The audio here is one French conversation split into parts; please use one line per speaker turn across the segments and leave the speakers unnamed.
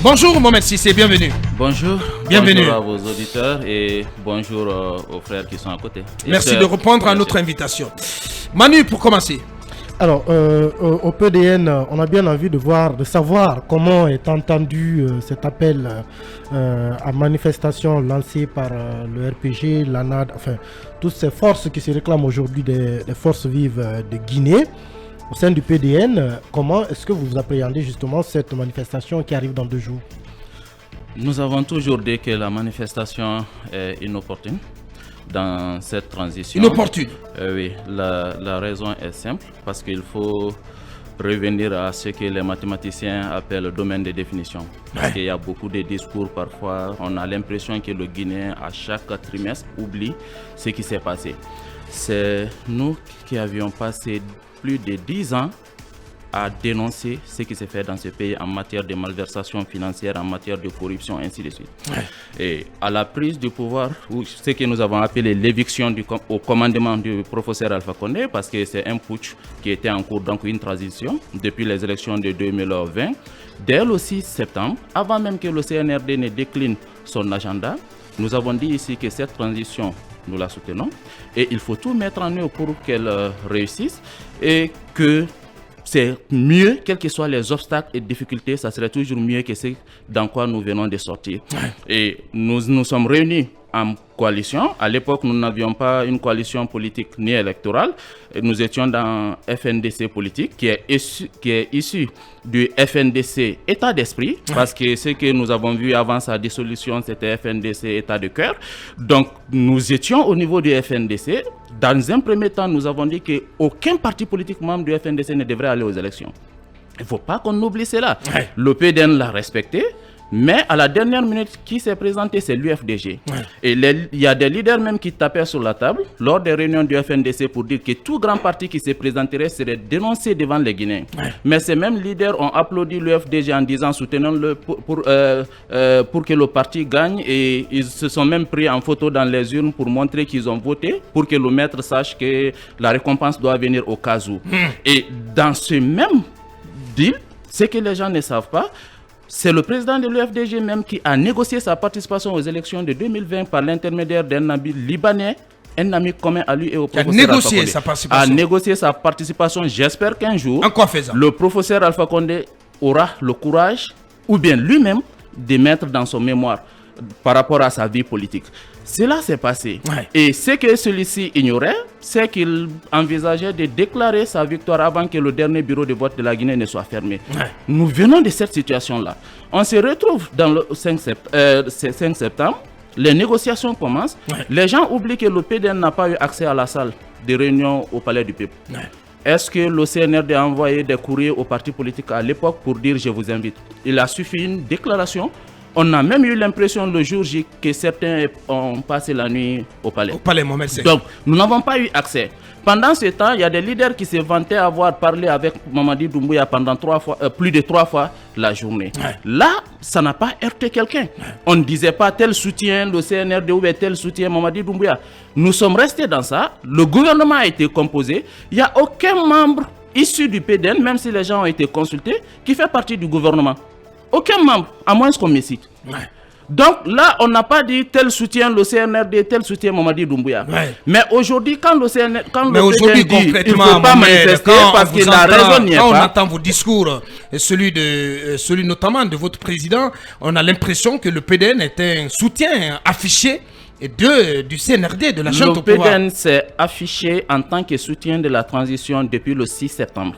Bonjour Mohamed Sissé, bienvenue.
Bonjour.
Bienvenue.
Bonjour à vos auditeurs et bonjour aux frères qui sont à côté.
Merci de répondre à notre invitation. Manu, pour commencer.
Alors, au PDN, on a bien envie de savoir comment est entendu cet appel à manifestation lancé par le RPG, l'ANAD, enfin, toutes ces forces qui se réclament aujourd'hui des forces vives de Guinée. Au sein du PDN, comment est-ce que vous appréhendez justement cette manifestation qui arrive dans 2 jours?
Nous avons toujours dit que la manifestation est inopportune dans cette transition.
Inopportune.
Oui, la raison est simple, parce qu'il faut revenir à ce que les mathématiciens appellent le domaine de définition. Parce qu'il y a beaucoup de discours, parfois on a l'impression que le Guinéen à chaque trimestre oublie ce qui s'est passé. C'est nous qui avions passé plus de 10 ans à dénoncer ce qui s'est fait dans ce pays en matière de malversation financière, en matière de corruption, ainsi de suite. Et à la prise du pouvoir, ce que nous avons appelé l'éviction au commandement du professeur Alpha Condé, parce que c'est un putsch qui était en cours, donc une transition, depuis les élections de 2020, dès le 6 septembre, avant même que le CNRD ne décline son agenda, nous avons dit ici que cette transition, nous la soutenons, et il faut tout mettre en œuvre pour qu'elle réussisse, et que c'est mieux, quels que soient les obstacles et difficultés, ça serait toujours mieux que ce dans quoi nous venons de sortir. Et nous sommes réunis en coalition. À l'époque, nous n'avions pas une coalition politique ni électorale. Nous étions dans FNDC politique, qui est issu du FNDC état d'esprit, parce que ce que nous avons vu avant sa dissolution, c'était FNDC état de cœur. Donc, nous étions au niveau du FNDC. Dans un premier temps, nous avons dit qu'aucun parti politique membre du FNDC ne devrait aller aux élections. Il ne faut pas qu'on oublie cela. Le PDN l'a respecté. Mais à la dernière minute, qui s'est présenté, c'est l'UFDG. Et il y a des leaders même qui tapaient sur la table lors des réunions du FNDC pour dire que tout grand parti qui se présenterait serait dénoncé devant les Guinéens. Mais ces mêmes leaders ont applaudi l'UFDG en disant soutenons-le pour que le parti gagne, et ils se sont même pris en photo dans les urnes pour montrer qu'ils ont voté, pour que le maître sache que la récompense doit venir au cas où. Et dans ce même deal, ce que les gens ne savent pas, c'est le président de l'UFDG même qui a négocié sa participation aux élections de 2020 par l'intermédiaire d'un ami libanais, un ami commun à lui et au professeur Alpha Condé. A négocié sa participation. J'espère qu'un jour, le professeur Alpha Condé aura le courage, ou bien lui-même, de mettre dans son mémoire par rapport à sa vie politique. Cela s'est passé. Et ce que celui-ci ignorait, c'est qu'il envisageait de déclarer sa victoire avant que le dernier bureau de vote de la Guinée ne soit fermé. Nous venons de cette situation-là. On se retrouve dans le 5 septembre. Les négociations commencent. Les gens oublient que le PDN n'a pas eu accès à la salle de réunion au Palais du Peuple. Est-ce que le CNRD a envoyé des courriers aux partis politiques à l'époque pour dire « je vous invite ». Il a suffi une déclaration. On a même eu l'impression le jour J que certains ont passé la nuit au palais. Donc, nous n'avons pas eu accès. Pendant ce temps, il y a des leaders qui se vantaient avoir parlé avec Mamadi Doumbouya pendant plus de 3 fois la journée. Là, ça n'a pas heurté quelqu'un. On ne disait pas tel soutien le CNRD ou tel soutien Mamadi Doumbouya. Nous sommes restés dans ça. Le gouvernement a été composé. Il n'y a aucun membre issu du PDN, même si les gens ont été consultés, qui fait partie du gouvernement. Aucun membre, à moins qu'on me cite. Donc là, on n'a pas dit tel soutien le CNRD, tel soutien Mamadi Doumbouya. Mais aujourd'hui, quand le CNRD, dit il ne faut pas manifester parce qu'il a raison,
quand on entend vos discours, celui notamment de votre président, on a l'impression que le PDN est un soutien affiché du CNRD, de la chaîne au pouvoir.
Le PDN s'est affiché en tant que soutien de la transition depuis le 6 septembre.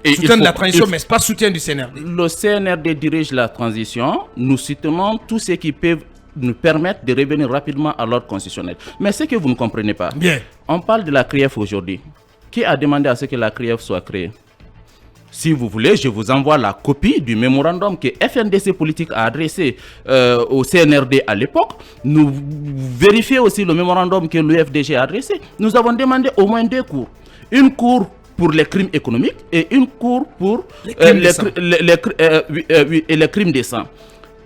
Et soutien de la transition, mais ce n'est pas soutien du CNRD.
Le CNRD dirige la transition. Nous soutenons tout ce qui peut nous permettre de revenir rapidement à l'ordre constitutionnel. Mais ce que vous ne comprenez pas, on parle de la CRIEF aujourd'hui. Qui a demandé à ce que la CRIEF soit créée? Si vous voulez, je vous envoie la copie du mémorandum que FNDC Politique a adressé au CNRD à l'époque. Nous vérifions aussi le mémorandum que l'UFDG a adressé. Nous avons demandé au moins 2 cours. Une cour pour les crimes économiques et une cour pour les crimes de sang.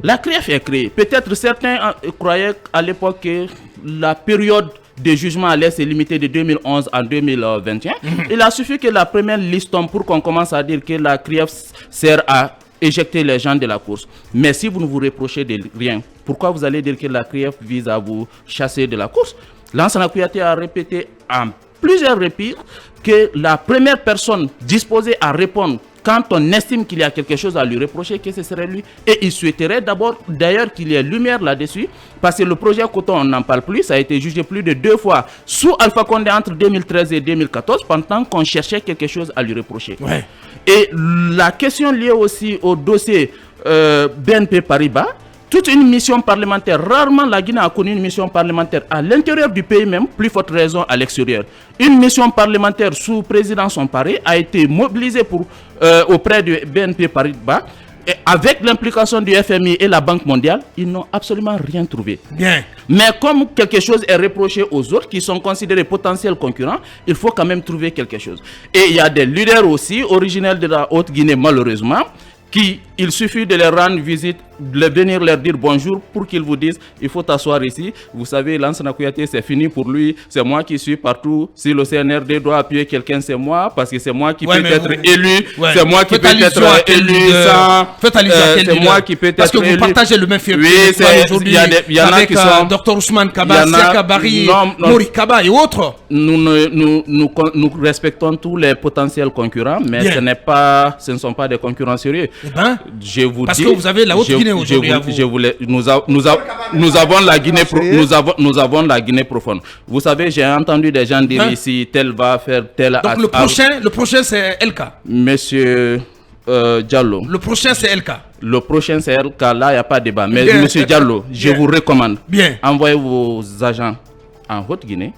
La CRIEF est créée. Peut-être certains croyaient à l'époque que la période de jugement allait se limiter de 2011 à 2021. Il a suffi que la première liste tombe pour qu'on commence à dire que la CRIEF sert à éjecter les gens de la course. Mais si vous ne vous reprochez de rien, pourquoi vous allez dire que la CRIEF vise à vous chasser de la course? Lansana Kouyaté a répété en plusieurs reprises que la première personne disposée à répondre quand on estime qu'il y a quelque chose à lui reprocher, que ce serait lui. Et il souhaiterait d'abord, d'ailleurs, qu'il y ait lumière là-dessus, parce que le projet Coton, on n'en parle plus, ça a été jugé plus de 2 fois sous Alpha Condé entre 2013 et 2014, pendant qu'on cherchait quelque chose à lui reprocher.
Ouais.
Et la question liée aussi au dossier BNP Paribas, toute une mission parlementaire, rarement la Guinée a connu une mission parlementaire à l'intérieur du pays même, plus forte raison à l'extérieur. Une mission parlementaire sous présidence Somparé a été mobilisée auprès de BNP Paribas. Et avec l'implication du FMI et la Banque mondiale, ils n'ont absolument rien trouvé.
Bien.
Mais comme quelque chose est reproché aux autres qui sont considérés potentiels concurrents, il faut quand même trouver quelque chose. Et il y a des leaders aussi, originaires de la Haute-Guinée malheureusement, il suffit de leur rendre visite, de venir leur dire bonjour pour qu'ils vous disent il faut t'asseoir ici. Vous savez, Lansana Kouyaté, c'est fini pour lui. C'est moi qui suis partout. Si le CNRD doit appuyer quelqu'un, c'est moi, parce que c'est moi qui peut être élu.
Ouais.
C'est moi qui peut être élu sans.
Faites allusion à quel
c'est moi qui peut être
parce que vous
élu.
Partagez le même film.
Oui, il y en a qui sont.
Dr Ousmane Kaba, Siaka Bari, Mori Kaba et autres.
Nous respectons tous les potentiels concurrents, mais ce ne sont pas des concurrents sérieux.
Eh ben,
je vous
parce
dis,
que vous avez la Haute-Guinée aujourd'hui.
Nous avons la Guinée nous avons la Guinée profonde. Vous savez, j'ai entendu des gens dire ici tel va faire tel.
Donc le prochain c'est LK.
Monsieur Diallo.
Le prochain c'est LK.
Le prochain c'est LK. Là, il n'y a pas de débat. Mais Monsieur Diallo, je vous recommande. Envoyez vos agents en Haute-Guinée,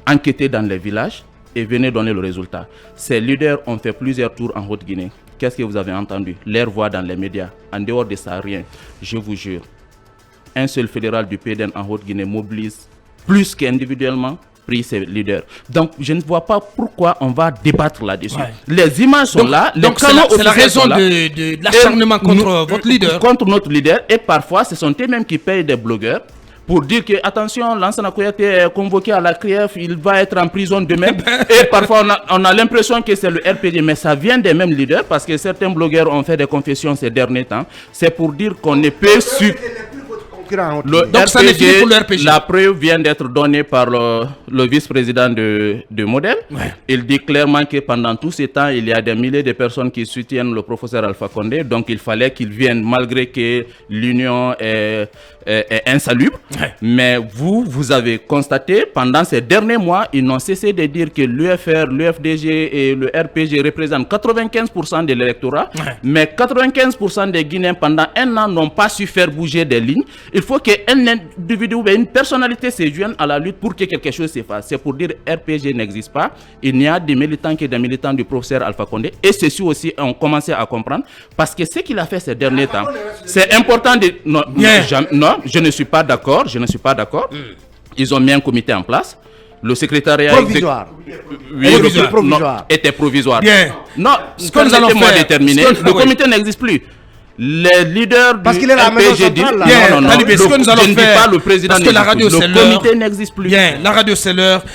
enquêtez dans les villages et venez donner le résultat. Ces leaders ont fait plusieurs tours en Haute-Guinée. Qu'est-ce que vous avez entendu? Leur voix dans les médias. En dehors de ça, rien. Je vous jure. Un seul fédéral du PDN en Haute-Guinée mobilise plus qu'individuellement pris ses leaders. Donc, je ne vois pas pourquoi on va débattre là-dessus. Ouais. Les images sont là.
Donc, c'est la raison de l'acharnement contre votre leader.
Contre notre leader. Et parfois, ce sont eux-mêmes qui payent des blogueurs pour dire que, attention, Lansana Kouyaté est convoqué à la CRIEF, il va être en prison demain. Et parfois, on a l'impression que c'est le RPG, mais ça vient des mêmes leaders, parce que certains blogueurs ont fait des confessions ces derniers temps. C'est pour dire qu'on ne peut
donc ça n'est fini pour le RPG.
La preuve vient d'être donnée par le vice-président de Modèle. Ouais. Il dit clairement que pendant tout ce temps, il y a des milliers de personnes qui soutiennent le professeur Alpha Condé. Donc il fallait qu'il vienne malgré que l'union est insalubre. Ouais. Mais vous avez constaté, pendant ces derniers mois, ils n'ont cessé de dire que l'UFR, l'UFDG et le RPG représentent 95% de l'électorat. Ouais. Mais 95% des Guinéens, pendant un an, n'ont pas su faire bouger des lignes. Il faut qu'un individu ou une personnalité se joigne à la lutte pour que quelque chose se fasse. C'est pour dire RPG n'existe pas. Il n'y a des militants que des militants du professeur Alpha Condé. Et ceux-ci aussi ont commencé à comprendre. Parce que ce qu'il a fait ces derniers temps, c'est important de... Non, je ne suis pas d'accord. Je ne suis pas d'accord. Ils ont mis un comité en place. Le secrétariat
provisoire.
Oui, provisoire. Était provisoire.
Bien.
Non,
ce que nous allons faire,
déterminé, le comité n'existe plus. Les leaders
parce qu'il est la maison centrale là.
Non, ce que nous allons faire,
pas le président,
parce que la radio c'est l'heure.
Le comité n'existe plus.
Bien, la radio c'est l'heure.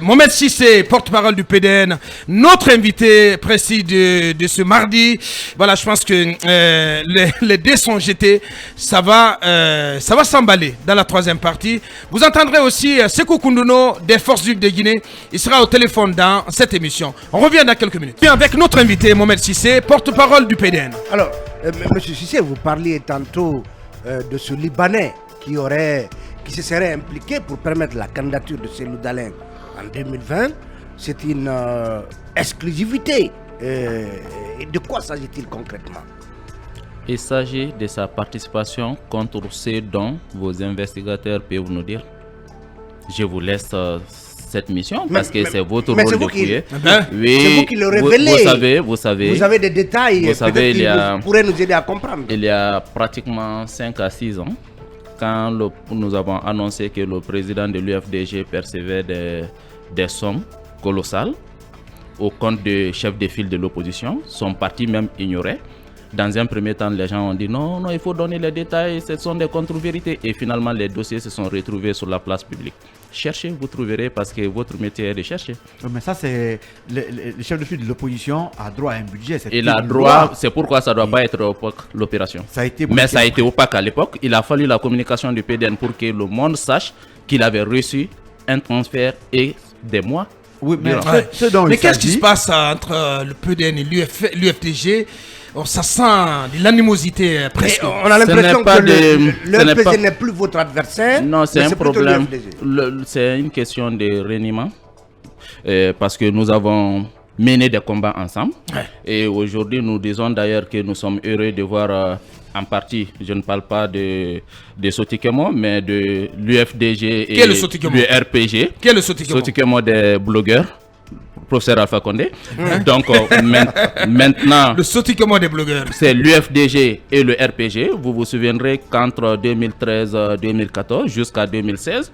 Mohamed Cissé, porte-parole du PDN, notre invité précis de ce mardi. Voilà, je pense que les dés sont jetés. Ça va s'emballer dans la troisième partie. Vous entendrez aussi Sekou Kounduno des Forces vives de Guinée. Il sera au téléphone dans cette émission. On revient dans quelques minutes. Bien, avec notre invité Mohamed Cissé, porte-parole du PDN.
Alors, Monsieur Cissé, vous parliez tantôt de ce Libanais qui se serait impliqué pour permettre la candidature de Cellou Dalein en 2020. C'est une exclusivité. De quoi s'agit-il concrètement?
Il s'agit de sa participation contre ce dont vos investigateurs peuvent nous dire. Je vous laisse cette mission parce que c'est votre rôle de fouiller.
Oui, c'est vous qui le révélez.
Vous savez.
Vous avez des détails.
Vous savez,
vous pourrez nous aider à comprendre.
Il y a pratiquement 5 à 6 ans, quand nous avons annoncé que le président de l'UFDG percevait des sommes colossales au compte de chef de file de l'opposition, son parti même ignorait. Dans un premier temps, les gens ont dit non, il faut donner les détails, ce sont des contre-vérités. Et finalement, les dossiers se sont retrouvés sur la place publique. Cherchez, vous trouverez, parce que votre métier est de chercher.
Mais ça, c'est le chef de file de l'opposition a droit à un budget.
Il a droit, c'est pourquoi ça ne doit pas être opaque, l'opération. Mais ça a été opaque à l'époque. Il a fallu la communication du PDN pour que le monde sache qu'il avait reçu un transfert et des mois.
Oui, mais,
mais qu'est-ce qui se passe entre le PDN et l'UFDG? Ça sent de l'animosité presque.
On a l'impression que le PDN n'est plus votre adversaire.
Non, c'est un problème. C'est une question de reniement. Parce que nous avons mené des combats ensemble. Et aujourd'hui, nous disons d'ailleurs que nous sommes heureux de voir en partie, je ne parle pas de Sotikemo, mais de l'UFDG et du RPG.
Quel est le Sotikemo?
Sotikemo des blogueurs, professeur Alpha Condé. Donc maintenant,
le Sotikemo des blogueurs,
c'est l'UFDG et le RPG. Vous vous souviendrez qu'entre 2013-2014 jusqu'à 2016,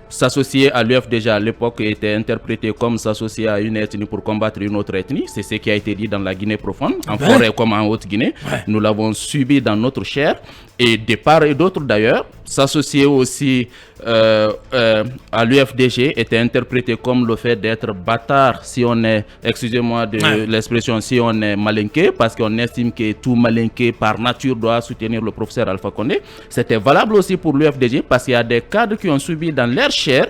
s'associer à l'UFDG à l'époque était interprété comme s'associer à une ethnie pour combattre une autre ethnie. C'est ce qui a été dit dans la Guinée profonde, en forêt comme en Haute-Guinée. Nous l'avons subi dans notre chair. Et de part et d'autre d'ailleurs, s'associer aussi à l'UFDG était interprété comme le fait d'être bâtard si on est, excusez-moi de l'expression, si on est malinqué, parce qu'on estime que tout malinqué par nature doit soutenir le professeur Alpha Condé. C'était valable aussi pour l'UFDG parce qu'il y a des cadres qui ont subi dans leur chair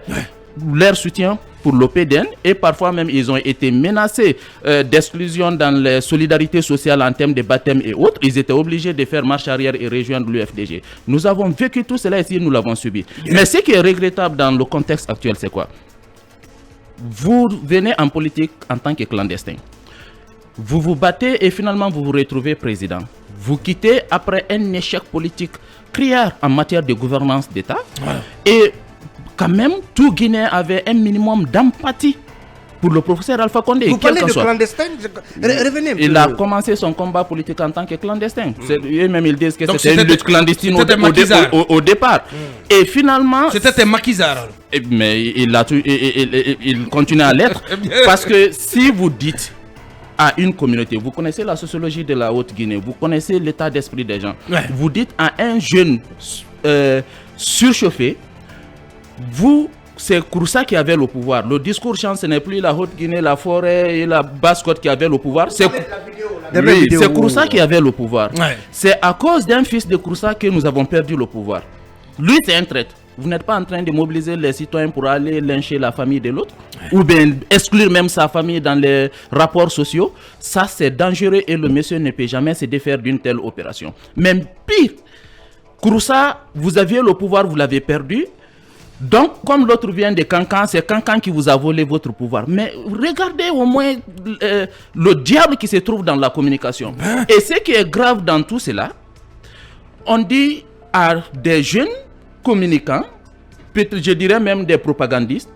leur soutien pour l'OPDN et parfois même ils ont été menacés d'exclusion dans les solidarités sociales en termes de baptême et autres. Ils étaient obligés de faire marche arrière et rejoindre l'UFDG. Nous avons vécu tout cela ici, nous l'avons subi. Mais ce qui est regrettable dans le contexte actuel, c'est quoi? Vous venez en politique en tant que clandestin. Vous vous battez et finalement vous vous retrouvez président. Vous quittez après un échec politique criard en matière de gouvernance d'État. Et quand même, tout Guinéen avait un minimum d'empathie pour le professeur Alpha Condé.
Vous parlez de clandestin? Revenez un peu.
Il a commencé son combat politique en tant que clandestin. Eux-mêmes, ils disent que c'était une lutte clandestine au départ. Et finalement...
C'était un maquisard.
Mais il continue à l'être. Parce que si vous dites à une communauté, vous connaissez la sociologie de la Haute-Guinée, vous connaissez l'état d'esprit des gens, vous dites à un jeune surchauffé, c'est Kouroussa qui avait le pouvoir. Le discours change, ce n'est plus la Haute-Guinée, la forêt et la Basse-Côte qui avaient le pouvoir. C'est Kouroussa qui avait le pouvoir. C'est à cause d'un fils de Kouroussa que nous avons perdu le pouvoir. Lui, c'est un traître. Vous n'êtes pas en train de mobiliser les citoyens pour aller lyncher la famille de l'autre ou bien exclure même sa famille dans les rapports sociaux. Ça, c'est dangereux et le monsieur ne peut jamais se défaire d'une telle opération. Même pire, Kouroussa, vous aviez le pouvoir, vous l'avez perdu. Donc, comme l'autre vient de Cancan, c'est Cancan qui vous a volé votre pouvoir. Mais regardez au moins le diable qui se trouve dans la communication. Et ce qui est grave dans tout cela, on dit à des jeunes communicants, je dirais même des propagandistes,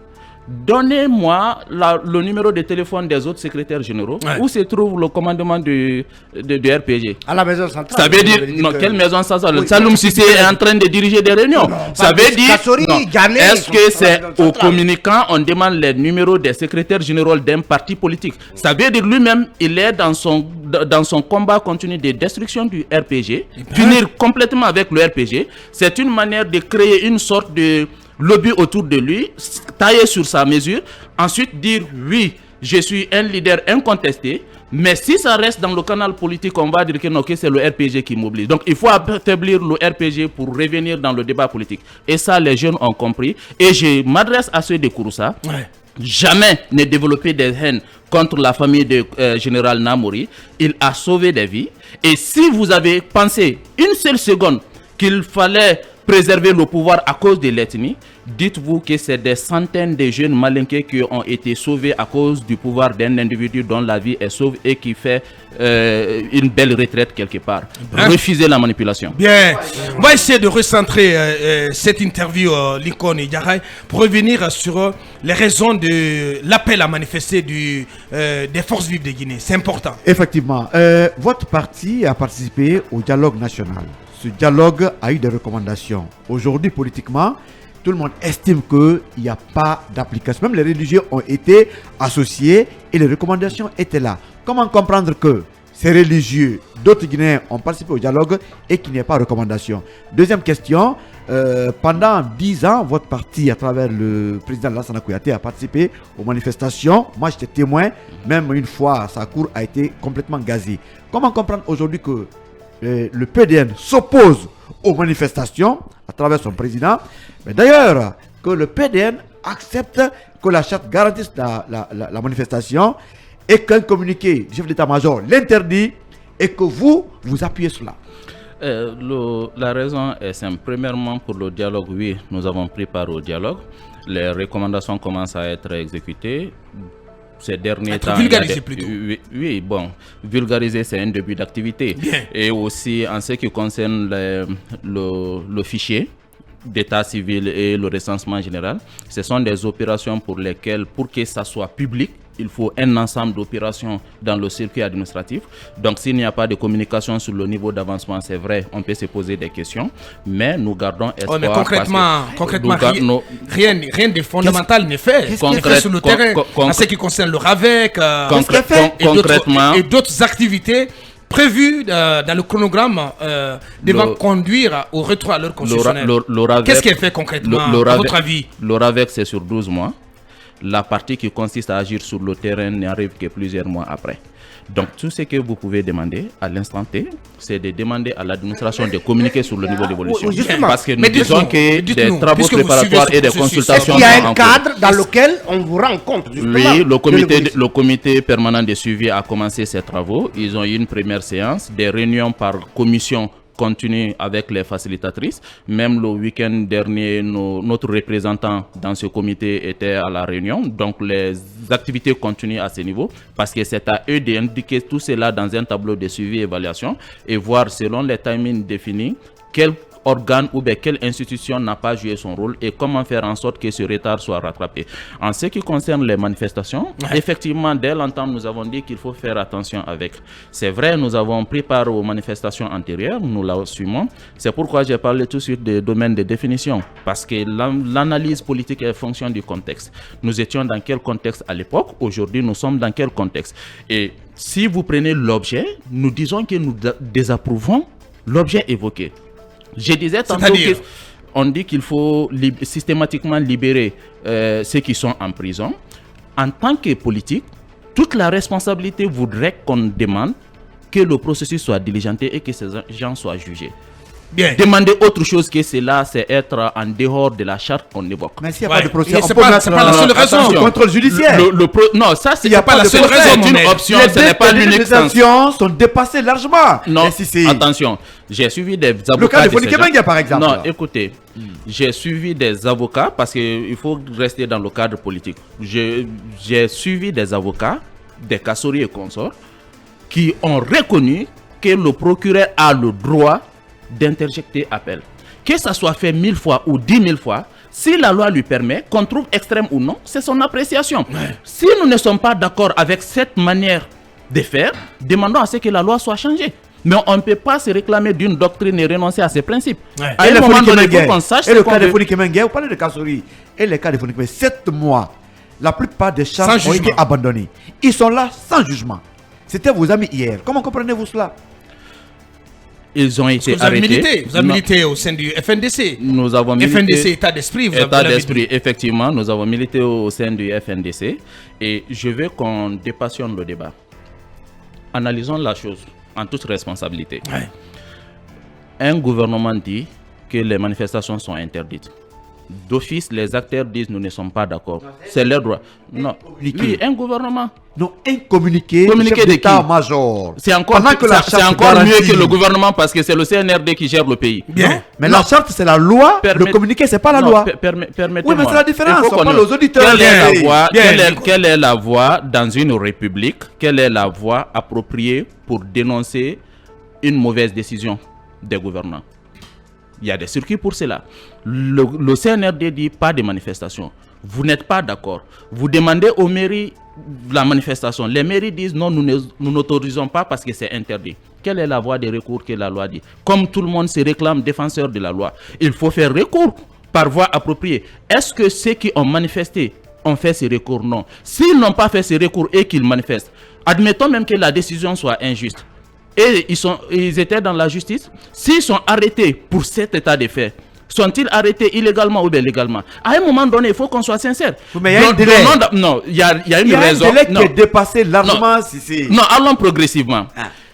donnez-moi le numéro de téléphone des autres secrétaires généraux où se trouve le commandement du RPG.
À la maison centrale.
Ça veut dire, non, quelle maison centrale? Saloum Cissé est en train de diriger des réunions. Ça veut dire, est-ce que c'est aux communicants, on demande les numéros des secrétaires généraux d'un parti politique? Ça veut dire lui-même, il est dans son combat continu de destruction du RPG, finir complètement avec le RPG. C'est une manière de créer une sorte de lobby autour de lui, tailler sur sa mesure, ensuite dire oui, je suis un leader incontesté, mais si ça reste dans le canal politique, on va dire que non, que c'est le RPG qui mobilise. Donc il faut affaiblir le RPG pour revenir dans le débat politique. Et ça, les jeunes ont compris. Et je m'adresse à ceux de Kouroussa. Jamais ne développer des haines contre la famille de général Namori. Il a sauvé des vies. Et si vous avez pensé une seule seconde qu'il fallait préserver le pouvoir à cause de l'ethnie, dites-vous que c'est des centaines de jeunes malinqués qui ont été sauvés à cause du pouvoir d'un individu dont la vie est sauve et qui fait une belle retraite quelque part. Refusez la manipulation.
Bien, on va essayer de recentrer cette interview Lincoln et Yaray pour revenir sur les raisons de l'appel à manifester des forces vives de Guinée. C'est important.
Effectivement, votre parti a participé au dialogue national. Ce dialogue a eu des recommandations. Aujourd'hui, politiquement, tout le monde estime qu'il n'y a pas d'application. Même les religieux ont été associés et les recommandations étaient là. Comment comprendre que c'est religieux. D'autres Guinéens ont participé au dialogue et qu'il n'y a pas de recommandation. Deuxième question, pendant 10 ans, votre parti, à travers le président Lassana Kouyaté, a participé aux manifestations. Moi, j'étais témoin. Même une fois, sa cour a été complètement gazée. Comment comprendre aujourd'hui que le PDN s'oppose aux manifestations à travers son président, mais d'ailleurs que le PDN accepte que la charte garantisse la manifestation et qu'un communiqué du chef d'état-major l'interdit et que vous appuyez cela?
La raison est simple. Premièrement, pour le dialogue, oui, nous avons pris part au dialogue. Les recommandations commencent à être exécutées. Ces derniers temps,
vulgarisé plutôt.
Oui, bon, vulgariser c'est un début d'activité. Et aussi en ce qui concerne le fichier d'état civil et le recensement général, ce sont des opérations pour lesquelles, pour que ça soit public, il faut un ensemble d'opérations dans le circuit administratif. Donc s'il n'y a pas de communication sur le niveau d'avancement, c'est vrai, on peut se poser des questions, mais nous gardons espoir.
Mais concrètement, rien de fondamental n'est fait. Qu'est-ce fait sur le terrain en ce qui concerne le RAVEC et d'autres activités prévues dans le chronogramme devant conduire au retour à l'heure constitutionnelle. Qu'est-ce qui est fait concrètement, à votre avis?
Le RAVEC, c'est sur 12 mois. La partie qui consiste à agir sur le terrain n'arrive que plusieurs mois après. Donc tout ce que vous pouvez demander à l'instant T, c'est de demander à l'administration de communiquer sur le niveau d'évolution. Parce que nous disons que des travaux préparatoires et des consultations...
Il y a un cadre dans lequel on vous rencontre.
Oui, le comité permanent de suivi a commencé ses travaux. Ils ont eu une première séance, des réunions par commission continue avec les facilitatrices. Même le week-end dernier, notre représentant dans ce comité était à la réunion. Donc les activités continuent à ce niveau parce que c'est à eux d'indiquer tout cela dans un tableau de suivi et évaluation et voir selon les timings définis quel organe ou bien quelle institution n'a pas joué son rôle et comment faire en sorte que ce retard soit rattrapé. En ce qui concerne les manifestations, effectivement, dès longtemps, nous avons dit qu'il faut faire attention avec. C'est vrai, nous avons pris part aux manifestations antérieures, nous l'assumons. C'est pourquoi j'ai parlé tout de suite des domaines de définition, parce que l'analyse politique est en fonction du contexte. Nous étions dans quel contexte à l'époque, aujourd'hui nous sommes dans quel contexte. Et si vous prenez l'objet, nous disons que nous désapprouvons l'objet évoqué. Je disais tantôt qu'on dit qu'il faut systématiquement libérer ceux qui sont en prison. En tant que politique, toute la responsabilité voudrait qu'on demande que le processus soit diligenté et que ces gens soient jugés. Bien. Demander autre chose que cela, c'est être en dehors de la charte qu'on évoque.
Mais s'il n'y a pas de procès,
c'est pas la seule raison.
Le contrôle judiciaire.
Non, ça, c'est pas la seule raison. C'est une option, ce n'est pas l'unique sens.
Les détentions sont dépassées largement.
Non, attention, j'ai suivi des avocats.
Le cas de Founi Kemengue, par exemple.
Non, écoutez, j'ai suivi des avocats parce qu'il faut rester dans le cadre politique. J'ai suivi des avocats, des Kassori et consorts, qui ont reconnu que le procureur a le droit d'interjecter appel. Que ça soit fait 1000 fois ou 10 000 fois, si la loi lui permet, qu'on trouve extrême ou non, c'est son appréciation. Si nous ne sommes pas d'accord avec cette manière de faire, demandons à ce que la loi soit changée. Mais on ne peut pas se réclamer d'une doctrine et renoncer à ses principes. À un moment donné, il faut qu'on sache...
Et le cas de Founi Kemengue, vous parlez de Kassori, et le cas de Founi Kemengue, 7 mois, la plupart des charges ont été abandonnées. Ils sont là sans jugement. C'était vos amis hier. Comment comprenez-vous cela?
Ils ont été arrêtés.
Vous avez milité au sein du FNDC.
Nous avons milité.
FNDC, état d'esprit.
État d'esprit, effectivement. Nous avons milité au sein du FNDC. Et je veux qu'on dépassionne le débat. Analysons la chose en toute responsabilité. Un gouvernement dit que les manifestations sont interdites. D'office, les acteurs disent nous ne sommes pas d'accord. C'est leur droit. Non, oui, un gouvernement.
Non, un communiqué d'état-major.
C'est encore mieux que le gouvernement parce que c'est le CNRD qui gère le pays.
Bien. Mais la charte, c'est la loi. Le communiqué, c'est pas la loi.
Permettez-moi.
Oui, mais c'est la différence. On parle aux auditeurs.
Quelle est la voie dans une république? Quelle est la voie appropriée pour dénoncer une mauvaise décision des gouvernants? Il y a des circuits pour cela. Le CNRD dit pas de manifestation. Vous n'êtes pas d'accord. Vous demandez aux mairies la manifestation. Les mairies disent non, nous n'autorisons pas parce que c'est interdit. Quelle est la voie de recours que la loi dit? Comme tout le monde se réclame défenseur de la loi, il faut faire recours par voie appropriée. Est-ce que ceux qui ont manifesté ont fait ces recours? Non. S'ils n'ont pas fait ces recours et qu'ils manifestent, admettons même que la décision soit injuste, et ils étaient dans la justice, s'ils sont arrêtés pour cet état de fait, sont-ils arrêtés illégalement ou bien légalement? À un moment donné, il faut qu'on soit sincère.
Mais il y a un délai.
Non, il y a une raison.
Il y a un délai qui est dépassé largement.
Non, allons progressivement.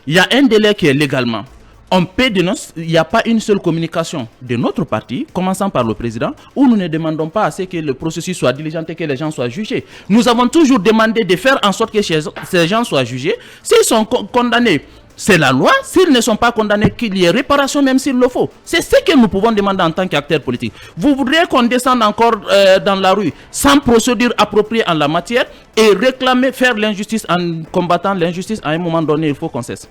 Il y a un délai qui est légalement. On peut dénoncer, il n'y a pas une seule communication de notre parti, commençant par le président, où nous ne demandons pas à ce que le processus soit diligenté, que les gens soient jugés. Nous avons toujours demandé de faire en sorte que ces gens soient jugés. S'ils sont condamnés, c'est la loi. S'ils ne sont pas condamnés, qu'il y ait réparation même s'il le faut. C'est ce que nous pouvons demander en tant qu'acteurs politiques. Vous voudriez qu'on descende encore dans la rue sans procédure appropriée en la matière et réclamer, faire l'injustice en combattant l'injustice, à un moment donné, il faut qu'on cesse.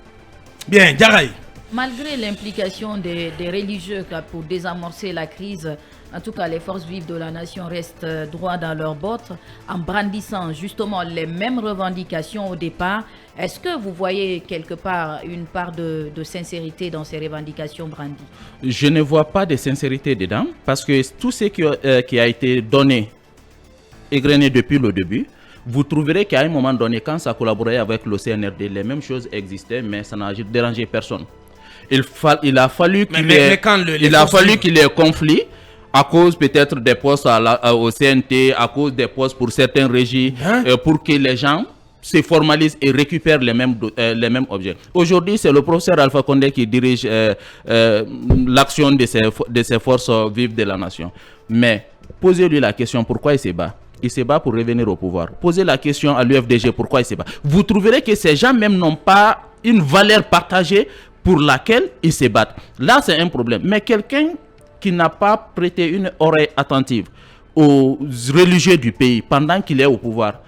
Bien, Diarraye.
Malgré l'implication des religieux pour désamorcer la crise, en tout cas les forces vives de la nation restent droit dans leurs bottes en brandissant justement les mêmes revendications au départ. Est-ce que vous voyez quelque part une part de sincérité dans ces revendications brandies?
Je ne vois pas de sincérité dedans parce que tout ce qui a été donné, égrené depuis le début, vous trouverez qu'à un moment donné, quand ça collaborait avec le CNRD, les mêmes choses existaient, mais ça n'a dérangé personne. Il a fallu qu'il y ait conflit à cause peut-être des postes au CNT, à cause des postes pour certaines régies, pour que les gens se formalisent et récupèrent les mêmes objets. Aujourd'hui, c'est le professeur Alpha Condé qui dirige l'action de ces forces vives de la nation. Mais posez-lui la question, pourquoi il se bat? Il se bat pour revenir au pouvoir. Posez la question à l'UFDG, pourquoi il se bat? Vous trouverez que ces gens même n'ont pas une valeur partagée pour laquelle ils se battent. Là, c'est un problème. Mais quelqu'un qui n'a pas prêté une oreille attentive aux religieux du pays pendant qu'il est au pouvoir,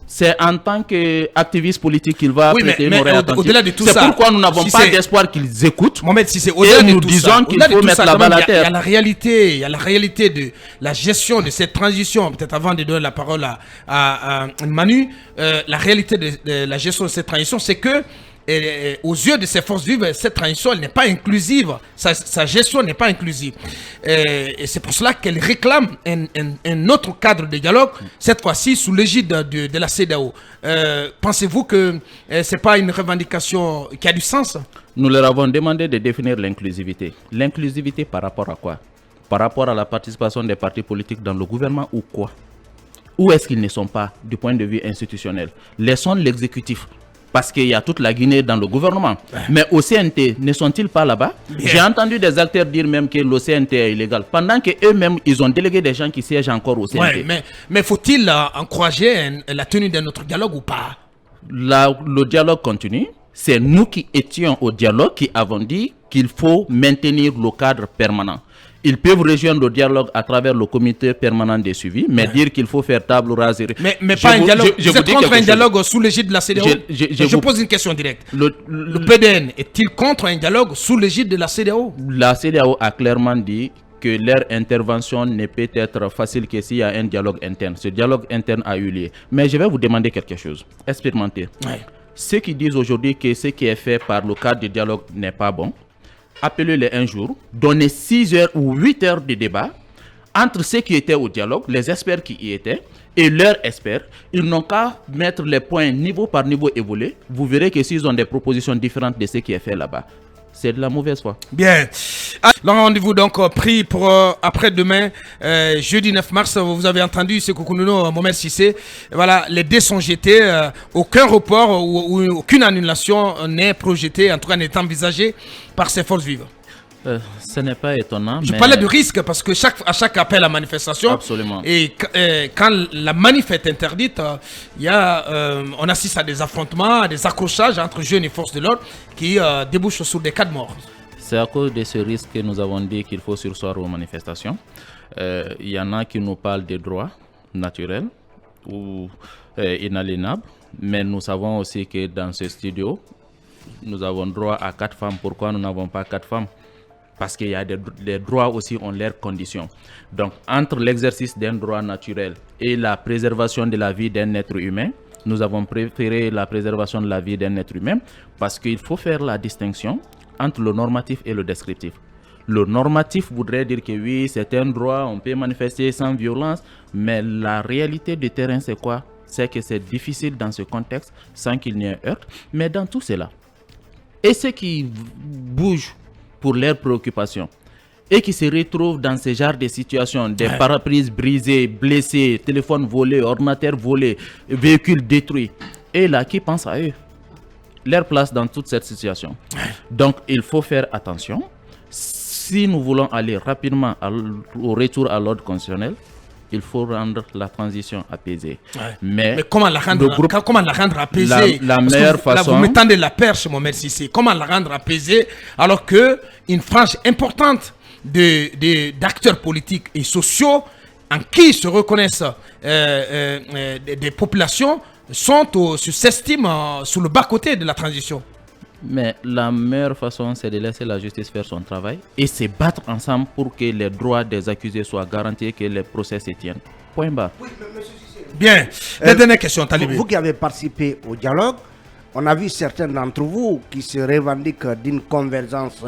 c'est en tant qu'activiste politique qu'il va prêter une oreille attentive.
Au-delà de tout
c'est pourquoi nous n'avons pas d'espoir qu'ils écoutent.
Mohamed, si c'est au-delà de tout ça,
qu'il faut mettre la balle à terre.
Il y a la réalité de la gestion de cette transition. Peut-être avant de donner la parole à Manu, la réalité de la gestion de cette transition, c'est que aux yeux de ces forces vives, cette transition n'est pas inclusive, sa gestion n'est pas inclusive. Et c'est pour cela qu'elle réclame un autre cadre de dialogue, cette fois-ci sous l'égide de la CEDEAO. Pensez-vous que ce n'est pas une revendication qui a du sens?
Nous leur avons demandé de définir l'inclusivité. L'inclusivité par rapport à quoi? Par rapport à la participation des partis politiques dans le gouvernement ou quoi? Où est-ce qu'ils ne sont pas du point de vue institutionnel? Laissons l'exécutif. Parce qu'il y a toute la Guinée dans le gouvernement. Mais au CNT, ne sont-ils pas là-bas? J'ai entendu des acteurs dire même que le CNT est illégal. Pendant qu'eux-mêmes, ils ont délégué des gens qui siègent encore au CNT.
Mais faut-il encourager la tenue de notre dialogue ou pas?
Le dialogue continue. C'est nous qui étions au dialogue qui avons dit qu'il faut maintenir le cadre permanent. Ils peuvent rejoindre le dialogue à travers le comité permanent de suivi, mais dire qu'il faut faire table rase.
Mais pas un dialogue. Vous êtes contre un dialogue sous l'égide de la CEDEAO? Je pose une question directe. Le PDN est-il contre un dialogue sous l'égide de la CEDEAO?
La CEDEAO a clairement dit que leur intervention ne peut être facile que s'il y a un dialogue interne. Ce dialogue interne a eu lieu. Mais je vais vous demander quelque chose. Expérimentez. Ceux qui disent aujourd'hui que ce qui est fait par le cadre du dialogue n'est pas bon, appelez-les un jour, donnez 6 heures ou 8 heures de débat entre ceux qui étaient au dialogue, les experts qui y étaient, et leurs experts. Ils n'ont qu'à mettre les points niveau par niveau évoluer. Vous verrez que s'ils ont des propositions différentes de ce qui est fait là-bas, c'est de la mauvaise foi.
Bien. Le rendez-vous donc pris pour après-demain, jeudi 9 mars. Vous avez entendu ce Koukounouno, Mohamed Sissé. Voilà, les dés sont jetés. Aucun report ou aucune annulation n'est projetée, en tout cas n'est envisagée par ces forces vives.
Ce n'est pas étonnant.
Je parlais de risque parce que à chaque appel à manifestation,
absolument.
Et quand la manif est interdite, on assiste à des affrontements, à des accrochages entre jeunes et forces de l'ordre qui débouchent sur des cas de mort.
C'est à cause de ce risque que nous avons dit qu'il faut surseoir aux manifestations. Il y en a qui nous parlent des droits naturels ou inaliénables, mais nous savons aussi que dans ce studio, nous avons droit à 4 femmes. Pourquoi nous n'avons pas 4 femmes? Parce qu'il y a des droits aussi ont leurs conditions. Donc, entre l'exercice d'un droit naturel et la préservation de la vie d'un être humain, nous avons préféré la préservation de la vie d'un être humain parce qu'il faut faire la distinction entre le normatif et le descriptif. Le normatif voudrait dire que oui, c'est un droit, on peut manifester sans violence, mais la réalité du terrain, c'est quoi? C'est que c'est difficile dans ce contexte sans qu'il n'y ait heurte. Mais dans tout cela, et ceux qui bougent pour leurs préoccupations et qui se retrouvent dans ce genre de situations, des parabrises brisés, blessés, téléphones volés, ordinateurs volés, véhicules détruits, et là, qui pense à eux? Leur place dans toute cette situation. Donc, il faut faire attention. Si nous voulons aller rapidement au retour à l'ordre constitutionnel, il faut rendre la transition apaisée. Mais
comment la rendre apaisée?
La meilleure façon...
Là, vous m'étendez la perche, Mohamed Cissé. Comment la rendre apaisée alors qu'une frange importante d'acteurs politiques et sociaux en qui se reconnaissent des populations s'estiment sur le bas-côté de la transition?
Mais la meilleure façon, c'est de laisser la justice faire son travail et se battre ensemble pour que les droits des accusés soient garantis et que les procès se tiennent. Point barre.
Oui, monsieur Cissé.
Bien. La dernière question, Talibé.
Vous qui avez participé au dialogue, on a vu certains d'entre vous qui se revendiquent d'une convergence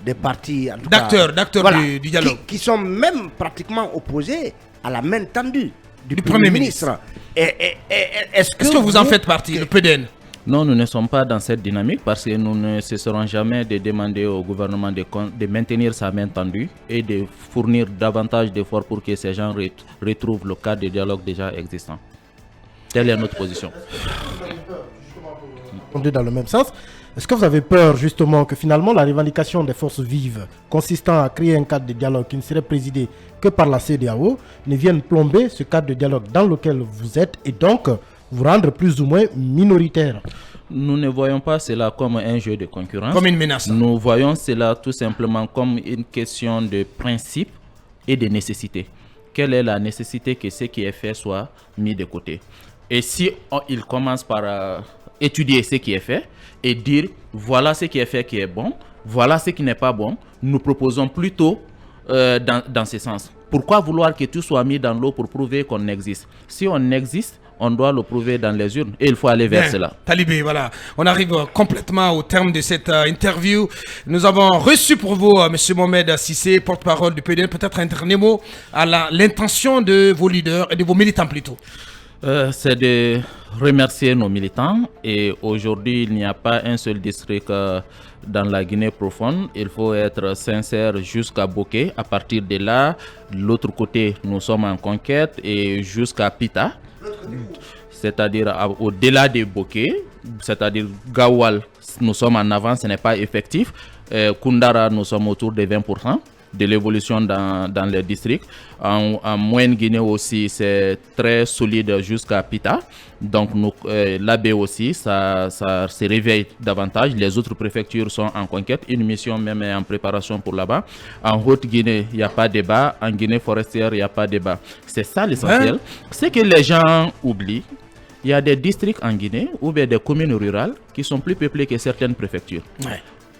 des partis,
d'acteurs du dialogue.
Qui sont même pratiquement opposés à la main tendue du
Premier ministre. Est-ce que vous en faites partie, le PDN?
Non, nous ne sommes pas dans cette dynamique parce que nous ne cesserons jamais de demander au gouvernement de maintenir sa main tendue et de fournir davantage d'efforts pour que ces gens retrouvent le cadre de dialogue déjà existant. Telle est notre position.
Dans le même sens, est-ce que vous avez peur justement que finalement la revendication des forces vives consistant à créer un cadre de dialogue qui ne serait présidé que par la CEDEAO ne vienne plomber ce cadre de dialogue dans lequel vous êtes et donc vous rendre plus ou moins minoritaire?
Nous ne voyons pas cela comme un jeu de concurrence.
Comme une menace.
Nous voyons cela tout simplement comme une question de principe et de nécessité. Quelle est la nécessité que ce qui est fait soit mis de côté? Et si il commence par étudier ce qui est fait et dire voilà ce qui est fait qui est bon, voilà ce qui n'est pas bon, nous proposons plutôt dans ce sens. Pourquoi vouloir que tout soit mis dans l'eau pour prouver qu'on existe? Si on existe, on doit le prouver dans les urnes et il faut aller vers cela. Talibé,
voilà. On arrive complètement au terme de cette interview. Nous avons reçu pour vous M. Mohamed Cissé, porte-parole du PDN. Peut-être un dernier mot à l'intention de vos leaders et de vos militants plutôt.
C'est de remercier nos militants. Et aujourd'hui, il n'y a pas un seul district dans la Guinée profonde. Il faut être sincère jusqu'à Boké. À partir de là, de l'autre côté, nous sommes en conquête et jusqu'à Pita. C'est-à-dire au-delà des Boké, c'est-à-dire Gawal, nous sommes en avant, ce n'est pas effectif. Koundara, nous sommes autour de 20% de l'évolution dans les districts. En Moyenne Guinée aussi, c'est très solide jusqu'à Pita. Donc l'AB aussi, ça se réveille davantage. Les autres préfectures sont en conquête. Une mission même est en préparation pour là-bas. En Haute-Guinée, il n'y a pas de débat. En Guinée forestière, il n'y a pas de débat. C'est ça l'essentiel. C'est que les gens oublient. Il y a des districts en Guinée ou bien des communes rurales qui sont plus peuplées que certaines préfectures.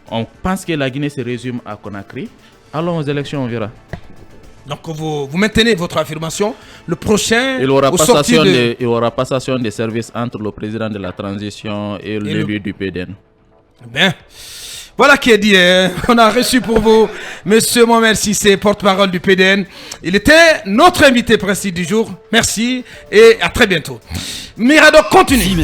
On pense que la Guinée se résume à Conakry. Allons aux élections, on verra.
Donc vous maintenez votre affirmation. Le prochain,
il y aura passation des services entre le président de la transition et l'élu du PDN.
Bien. Voilà qui est dit. On a reçu pour vous M. Mohamed Cissé, porte-parole du PDN. Il était notre invité précis du jour. Merci et à très bientôt. Mirador continue.